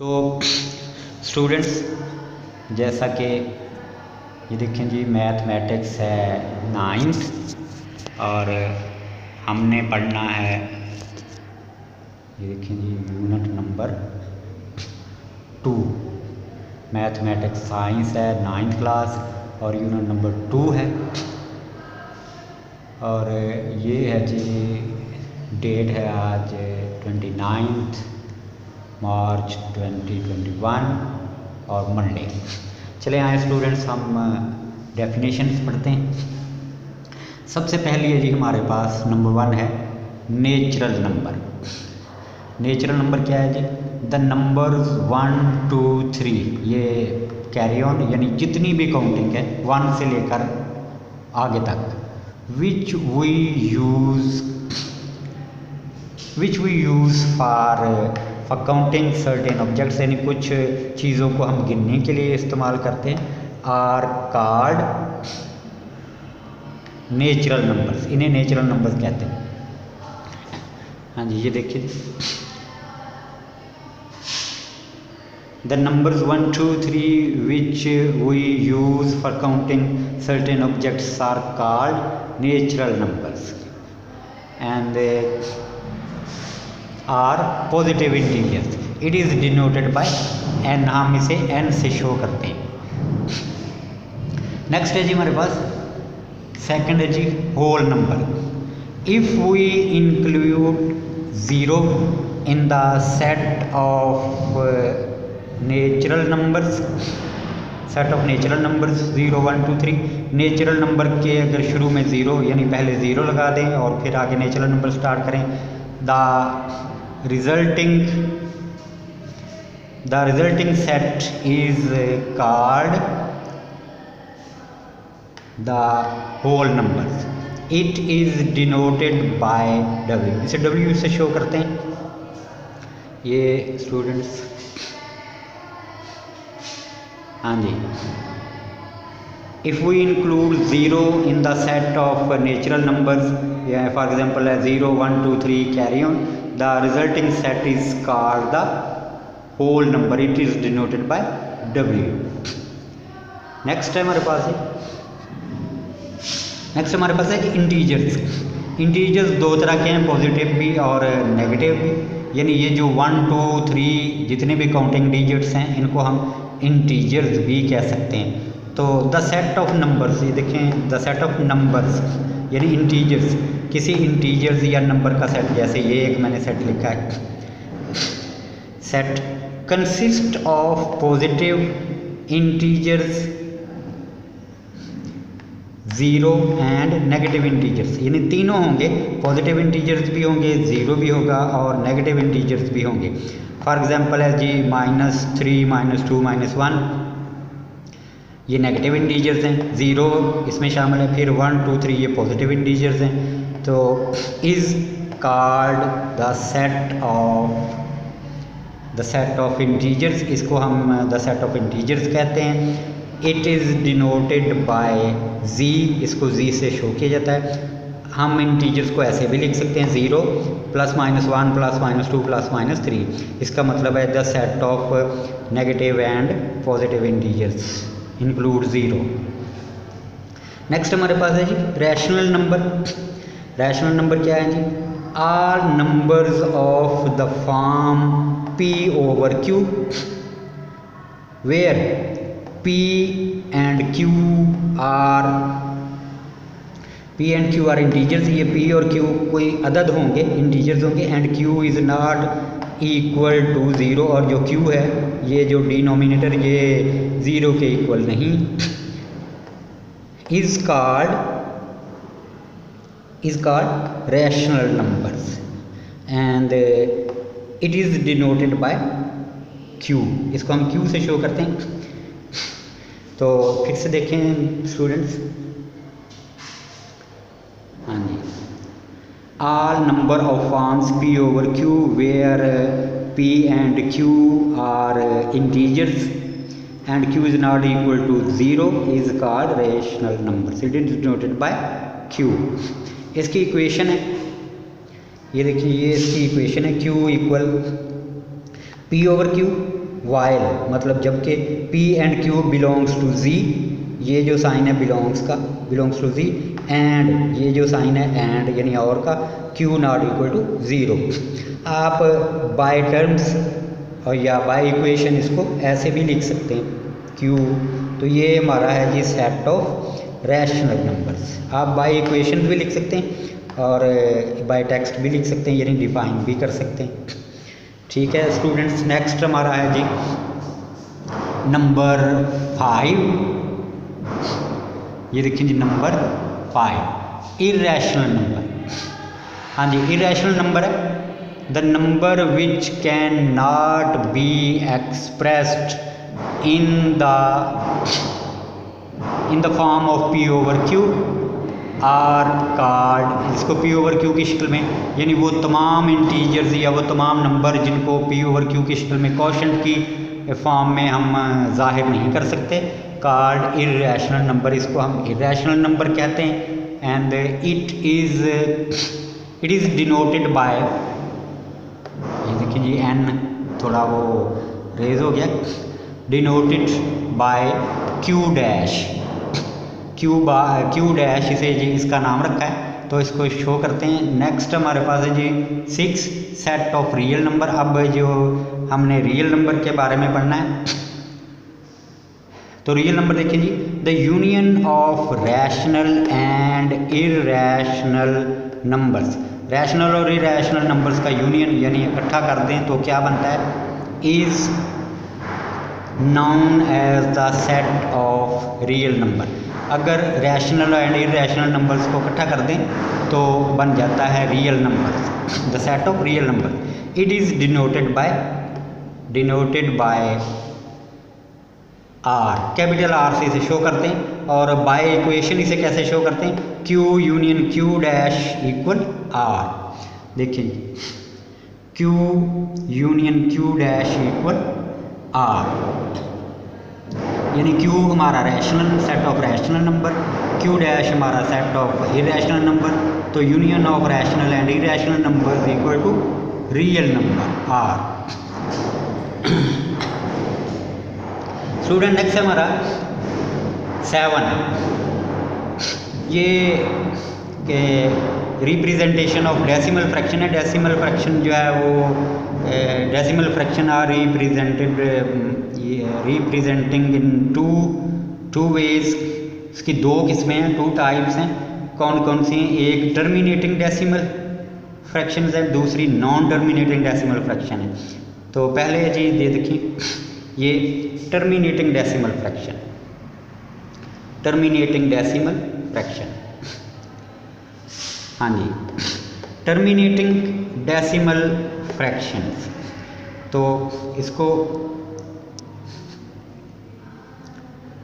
तो स्टूडेंट्स, जैसा कि ये देखें जी, मैथमेटिक्स है 9th और हमने पढ़ना है, ये देखें जी, यूनिट नंबर 2। मैथमेटिक्स साइंस है 9th क्लास और यूनिट नंबर 2 है। और ये है जी, डेट है आज 29 मार्च 2021 और मंडे। चले आए स्टूडेंट्स, हम डेफिनेशंस पढ़ते हैं। सबसे पहली है जी हमारे पास नंबर 1 है नेचुरल नंबर। नेचुरल नंबर क्या है जी? द नंबर्स 1 2 3, ये कैरी ऑन यानी जितनी भी काउंटिंग है 1 से लेकर आगे तक, which we use for counting certain objects, यानी कुछ चीज़ों को हम गिनने के लिए इस्तेमाल करते हैं, आर कॉल्ड नेचुरल नंबर्स। इन्हें नेचुरल नंबर्स कहते हैं। हाँ जी, ये देखिए, the numbers 1 2 3 which we use for counting certain objects are called natural numbers and are positive integers. It is denoted by N, हम इसे एन से शो करते हैं। नेक्स्ट है जी हमारे पास सेकंड है जी whole number. If we include zero in the set of natural numbers, set of natural numbers 0 1 2 3, natural number के अगर शुरू में ज़ीरो यानी पहले ज़ीरो लगा दें और फिर आगे नेचुरल नंबर स्टार्ट करें, the resulting set is called the whole numbers. It is denoted by W। इसे W से शो करते हैं ये स्टूडेंट्स। हाँ जी, if we include zero in the set of natural numbers, या फॉर एग्जांपल है 0 1 2 3 carry on, the resulting set is called the whole number. It is denoted by W। Next है हमारे पास है कि इंटीजर्स। इंटीजर्स दो तरह के हैं, पॉजिटिव भी और नेगेटिव भी। यानी ये जो 1 2 3 जितने भी काउंटिंग डिजिट्स हैं, इनको हम इंटीजर्स भी कह सकते हैं। तो द सेट ऑफ नंबर्स, ये देखें, द सेट ऑफ नंबर्स यानी इंटीजर्स, किसी इंटीजर्स या नंबर का सेट, जैसे ये एक मैंने सेट लिखा है, set consist of positive integers 0 and negative integers. यानी तीनों होंगे, पॉजिटिव इंटीजर्स भी होंगे, 0 भी होगा और नेगेटिव इंटीजर्स भी होंगे। फॉर एग्जांपल है जी -3 -2 -1, ये नेगेटिव इंटीजर्स हैं, 0 इसमें शामिल है, फिर 1 2 3 ये पॉजिटिव इंटीजर्स हैं। तो is called the set of integers, इसको हम द सेट ऑफ इंटीजर्स कहते हैं। It is denoted bye Z, इसको Z से शो किया जाता है। हम इंटीजर्स को ऐसे भी लिख सकते हैं, 0 +-1 +-2 +-3। इसका मतलब है the set of negative and positive integers include 0। Next हमारे पास है जी रैशनल नंबर। रैशनल नंबर क्या है जी? Are numbers of the form P over Q where P and Q are integers. ये P और Q कोई अदद होंगे, इंटीजर्स होंगे, and Q is not equal to 0, और जो Q है, ये जो डिनोमिनेटर, ये 0 के इक्वल नहीं, is called rational numbers and it is denoted by Q। इसको हम Q से शो करते हैं। तो फिर से देखें स्टूडेंट्स, हाँ जी, all number of forms P over Q where P and Q are integers and Q is not equal to 0 is called rational numbers. It is denoted by Q। इसकी इक्वेशन है, ये देखिए, ये इसकी इक्वेशन है, Q equal P over Q while मतलब जबकि P and Q belongs to Z, ये जो साइन है बिलोंग्स टू Z, एंड ये जो साइन है एंड यानी और का, Q नॉट इक्वल टू 0। आप बाय टर्म्स और या बाय इक्वेशन इसको ऐसे भी लिख सकते हैं Q, तो ये हमारा है जी सेट ऑफ रैशनल नंबर्स। आप बाय इक्वेशन भी लिख सकते हैं और बाय टेक्स्ट भी लिख सकते हैं, यानी डिफाइन भी कर सकते हैं। ठीक है स्टूडेंट्स, नेक्स्ट हमारा है जी नंबर 5। ये देखिए जी नंबर 5 इरेशनल नंबर। हाँ जी, इरेशनल नंबर है the number which can not be expressed in the form of P over Q R card, इसको P over Q की शक्ल में, यानी वो तमाम इंटीजर्स या वो तमाम नंबर जिनको P over Q की शक्ल में क्वोशंट की फॉर्म में हम जाहिर नहीं कर सकते, कार्ड इरेशनल नंबर, इसको हम इरेशनल नंबर कहते हैं। And it is denoted bye, ये देखिए जी n थोड़ा वो रेज हो गया, denoted by Q dash, Q dash इसे जी इसका नाम रखा है, तो इसको शो करते हैं। नेक्स्ट हमारे पास है जी 6 सेट ऑफ रियल नंबर। अब जो हमने रियल नंबर के बारे में पढ़ना है, तो रियल नंबर देखिए जी the union of rational and irrational numbers, rational और इरेशनल नंबर्स का यूनियन यानी इकट्ठा कर दें तो क्या बनता है, is known as the set of real number. अगर रैशनल एंड इरेशनल नंबर्स को इकट्ठा कर दें तो बन जाता है real number, the set of real number. It is denoted by R, capital R से इसे शो करते हैं। और बाय इक्वेशन इसे कैसे शो करते हैं, Q union Q dash equal R. देखिए Q union Q dash equal R, यानी Q हमारा rational set of rational number, Q dash हमारा सेट ऑफ इरेशनल नंबर, तो union of rational and irrational number equal to real number R. Student next है हमारा 7, ये के representation of decimal fraction है। Decimal fraction जो है वो decimal fraction are representing in two ways, इसकी दो किस्में हैं, 2 टाइप्स हैं। कौन कौन सी हैं, एक टर्मिनेटिंग डेसिमल फ्रैक्शन है, दूसरी नॉन टर्मिनेटिंग डेसिमल फ्रैक्शन है। तो पहले जी ये देखिए ये terminating decimal fraction, terminating decimal fraction, हाँ जी टर्मिनेटिंग डेसिमल फ्रैक्शन। तो इसको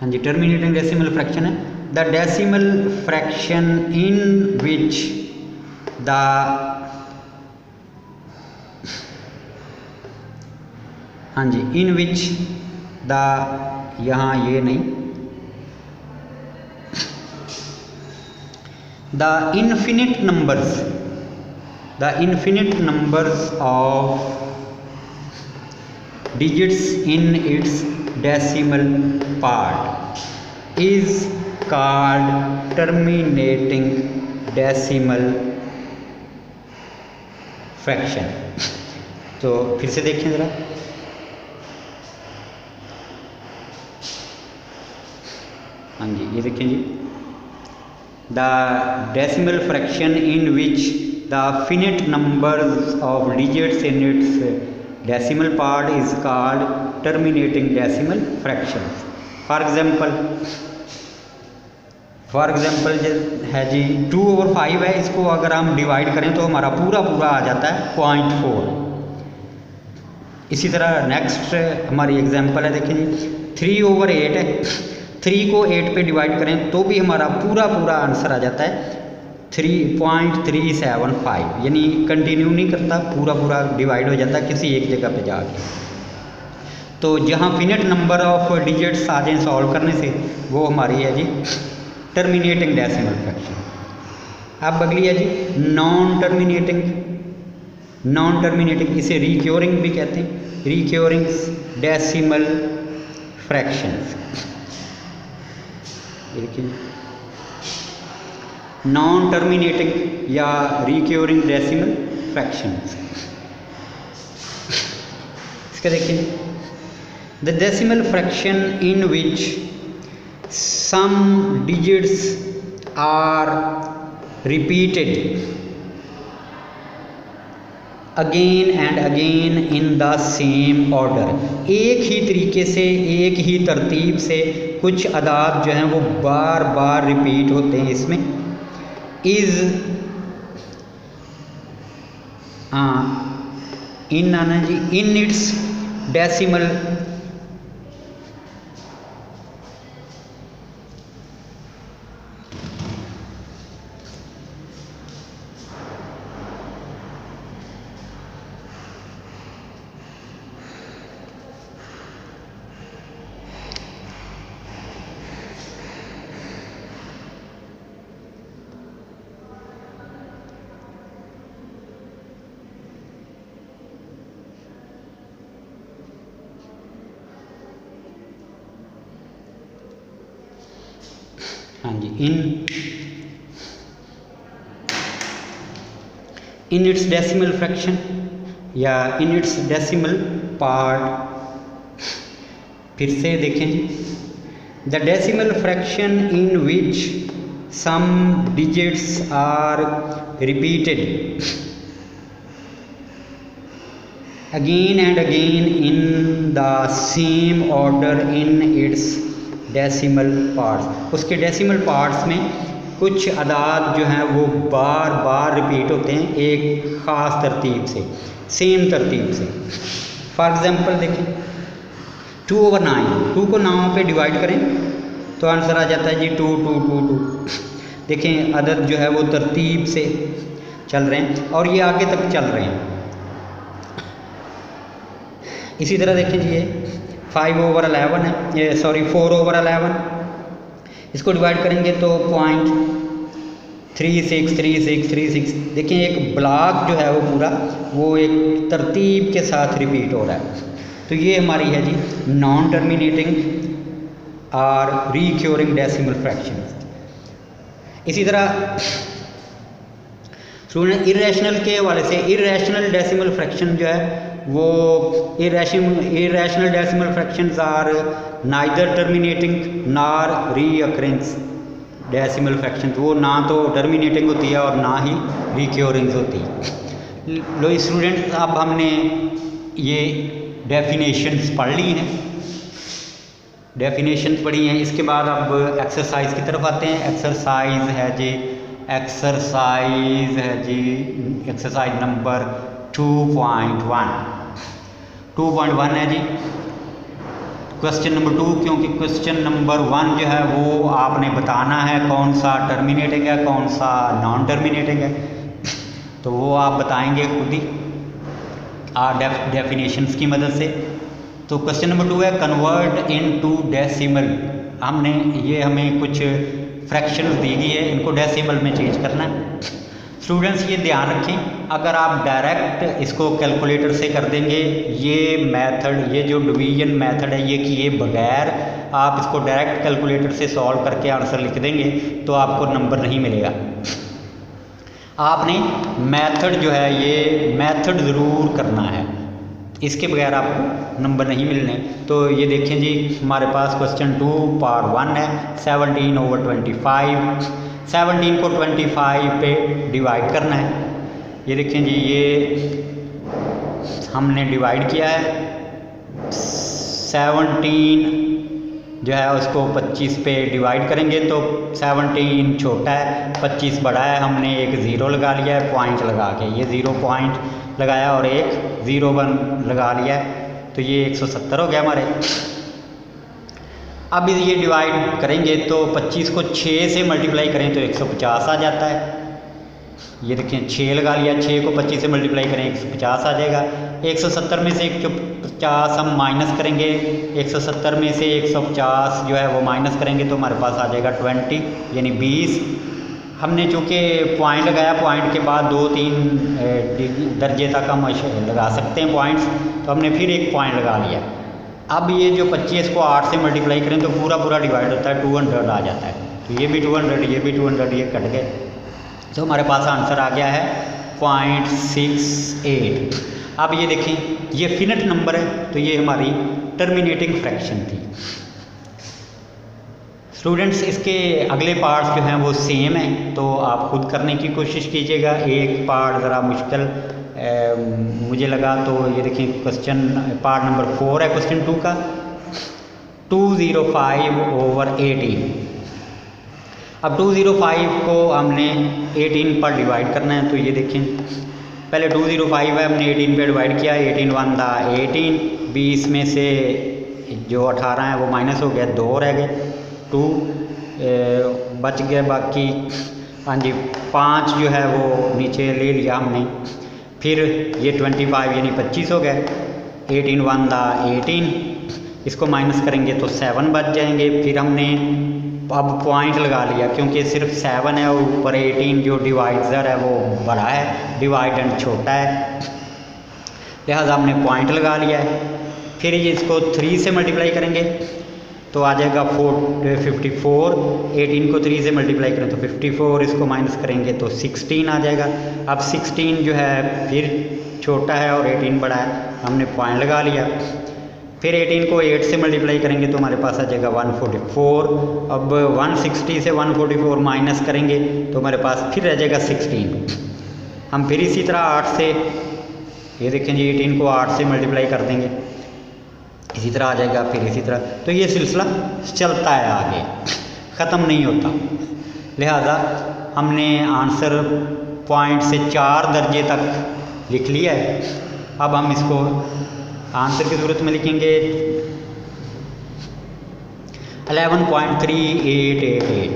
हाँ जी टर्मिनेटिंग डेसिमल फ्रैक्शन है the decimal fraction in which the हाँ जी इन विच द, यहाँ ये नहीं, the infinite numbers of digits in its decimal part is called terminating decimal fraction। तो फिर से देखें ज़रा, हाँ जी ये देखें जी the decimal fraction in which the finite numbers of digits in its decimal part is called terminating decimal fraction. For example है जी 2/5 है, इसको अगर हम डिवाइड करें तो हमारा पूरा आ जाता है 0.4। इसी तरह नेक्स्ट हमारी एग्जांपल है, देखिए जी 3/8 है, 3 को 8 पे डिवाइड करें तो भी हमारा पूरा आंसर आ जाता है 3.375, यानी कंटिन्यू नहीं करता, पूरा डिवाइड हो जाता है किसी एक जगह पे जाके। तो जहाँ फिनिट नंबर ऑफ डिजिट्स आ जाएँ सॉल्व करने से, वो हमारी है जी टर्मिनेटिंग डेसिमल फ्रैक्शन। अब अगली है जी नॉन टर्मिनेटिंग, इसे रिक्योरिंग भी कहते हैं। Recurring decimal fractions. देखिए नॉन टर्मिनेटिंग या रिक्योरिंग डेसिमल फ्रैक्शंस। इसका देखिए the decimal fraction in which some digits are repeated again and again in the same order. एक ही तरीके से, एक ही तरतीब से कुछ अदाद जो हैं वो बार बार रिपीट होते हैं इसमें। इज इन आना जी इन इट्स डेसिमल हाँ जी इन इट्स डेसिमल फ्रैक्शन या इन इट्स डेसिमल पार्ट। फिर से देखें जी the decimal fraction in which some digits are repeated again and again in the same order in its decimal parts. उसके decimal parts में कुछ अदाद जो हैं वो बार बार रिपीट होते हैं एक ख़ास तरतीब से, सेम तरतीब से। फॉर एग्ज़ाम्पल देखिए 2/9, 2 को 9 पे डिवाइड करें तो आंसर आ जाता है जी 2 2 2 2। देखें अदद जो है वो तरतीब से चल रहे हैं और ये आगे तक चल रहे हैं। इसी तरह देखें जी ये 5/11 है, ये सॉरी 4/11, इसको डिवाइड करेंगे तो 0.363636। देखिए एक ब्लॉक जो है वो पूरा वो एक तरतीब के साथ रिपीट हो रहा है। तो ये हमारी है जी नॉन टर्मिनेटिंग और रिक्योरिंग डेसिमल फ्रैक्शन। इसी तरह स्टूडेंट इरेशनल के हवाले से इरेशनल डेसिमल फ्रैक्शन जो है वो irrational decimal fractions are neither terminating nor reoccurrence decimal fractions. वो ना तो टर्मिनेटिंग होती है और ना ही रिक्योरिंग होती है। लो स्टूडेंट्स अब हमने ये डेफिनेशंस पढ़ ली हैं, डेफिनेशंस पढ़ी हैं। इसके बाद अब एक्सरसाइज की तरफ आते हैं। एक्सरसाइज है जी एक्सरसाइज नंबर 2.1 है जी क्वेश्चन नंबर 2, क्योंकि क्वेश्चन नंबर 1 जो है वो आपने बताना है कौन सा टर्मिनेटिंग है कौन सा नॉन टर्मिनेटिंग है, तो वो आप बताएंगे खुद ही डेफिनेशंस की मदद से। तो क्वेश्चन नंबर 2 है कन्वर्ट इनटू डेसिमल। हमें कुछ फ्रैक्शंस दी गई है, इनको डेसिमल में चेंज करना है। स्टूडेंट्स ये ध्यान रखें, अगर आप डायरेक्ट इसको कैलकुलेटर से कर देंगे, ये मेथड, ये जो डिवीजन मेथड है ये किए बगैर आप इसको डायरेक्ट कैलकुलेटर से सॉल्व करके आंसर लिख देंगे तो आपको नंबर नहीं मिलेगा। आपने मेथड जो है ये मेथड ज़रूर करना है, इसके बगैर आपको नंबर नहीं मिलने। तो ये देखें जी हमारे पास क्वेश्चन 2 पार्ट 1 है 17/25। 17 को 25 पे डिवाइड करना है। ये देखें जी ये हमने डिवाइड किया है। 17 जो है उसको 25 पे डिवाइड करेंगे तो 17 छोटा है 25 बड़ा है। हमने एक ज़ीरो लगा लिया है पॉइंट लगा के, ये 0 पॉइंट लगाया और एक 0 लगा लिया है, तो ये 170 हो गया हमारे। अब ये डिवाइड करेंगे तो 25 को 6 से मल्टीप्लाई करें तो 150 आ जाता है। ये देखें 6 लगा लिया, 6 को 25 से मल्टीप्लाई करें 150 आ जाएगा। 170 में से 150 हम माइनस करेंगे, 170 में से 150 जो है वो माइनस करेंगे तो हमारे पास आ जाएगा 20 यानी 20। हमने चूँकि पॉइंट लगाया, पॉइंट के बाद 2-3 दर्जे तक हम लगा सकते हैं पॉइंट्स, तो हमने फिर एक पॉइंट लगा लिया। अब ये जो 25 को 8 से मल्टीप्लाई करें तो पूरा पूरा डिवाइड होता है, 200 आ जाता है। तो ये भी 200, ये भी 200, ये कट गए, तो हमारे पास आंसर आ गया है 0.68। अब ये देखें, ये फिनिट नंबर है, तो ये हमारी टर्मिनेटिंग फ्रैक्शन थी। स्टूडेंट्स, इसके अगले पार्ट्स जो हैं वो सेम हैं, तो आप खुद करने की कोशिश कीजिएगा। एक पार्ट ज़रा मुश्किल मुझे लगा, तो ये देखिए क्वेश्चन पार्ट नंबर 4 है क्वेश्चन 2 का, 205/18। अब 205 को हमने 18 पर डिवाइड करना है, तो ये देखें पहले 205 है, हमने 18 पे डिवाइड किया, 18 1 दा 18, 20 में से जो 18 है वो माइनस हो गया, 2 रह गए, 2 बच गए बाकी। हाँ जी, 5 जो है वो नीचे ले लिया हमने, फिर ये 25 यानी 25 हो गए, 18 1 दा 18, इसको माइनस करेंगे तो 7 बच जाएंगे। फिर हमने अब पॉइंट लगा लिया, क्योंकि सिर्फ 7 है और ऊपर 18 जो डिवाइज़र है वो बड़ा है, डिवाइडेंड छोटा है, लिहाजा हमने पॉइंट लगा लिया है। फिर ये इसको 3 से मल्टीप्लाई करेंगे तो आ जाएगा 54, 18 को 3 से मल्टीप्लाई करें तो 54, इसको माइनस करेंगे तो 16 आ जाएगा। अब 16 जो है फिर छोटा है और 18 बड़ा है, हमने पॉइंट लगा लिया। फिर 18 को 8 से मल्टीप्लाई करेंगे तो हमारे पास आ जाएगा 144। अब 160 से 144 माइनस करेंगे तो हमारे पास फिर रह जाएगा 16। हम फिर इसी तरह 8 से, ये देखें जी 18 को 8 से मल्टीप्लाई कर देंगे, इसी तरह आ जाएगा, फिर इसी तरह, तो ये सिलसिला चलता है आगे, ख़त्म नहीं होता। लिहाजा हमने आंसर पॉइंट से 4 दर्जे तक लिख लिया है। अब हम इसको आंसर की सूरत में लिखेंगे 11.3888।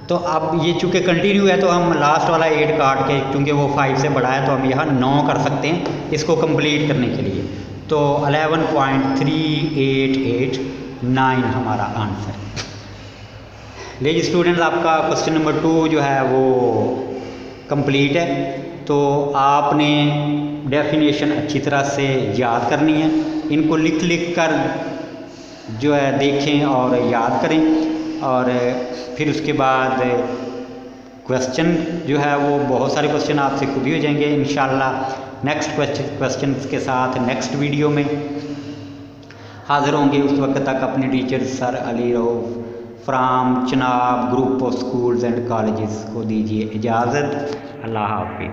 तो अब ये चूँकि कंटिन्यू है तो हम लास्ट वाला 8 काट के, क्योंकि वो 5 से बड़ा है, तो हम यहाँ 9 कर सकते हैं इसको कंप्लीट करने के लिए। तो 11.3889 हमारा आंसर। लेकिन स्टूडेंट्स, आपका क्वेश्चन नंबर 2 जो है वो कंप्लीट है, तो आपने डेफिनेशन अच्छी तरह से याद करनी है, इनको लिख कर जो है देखें और याद करें, और फिर उसके बाद क्वेश्चन जो है वो बहुत सारे क्वेश्चन आपसे खुद ही हो जाएंगे इंशाल्लाह। नेक्स्ट क्वेश्चन के साथ नेक्स्ट वीडियो में हाज़िर होंगे। उस वक्त तक अपने teacher sir Ali Rauf from Chenab group of schools and colleges को दीजिए इजाज़त। अल्लाह हाफिज़।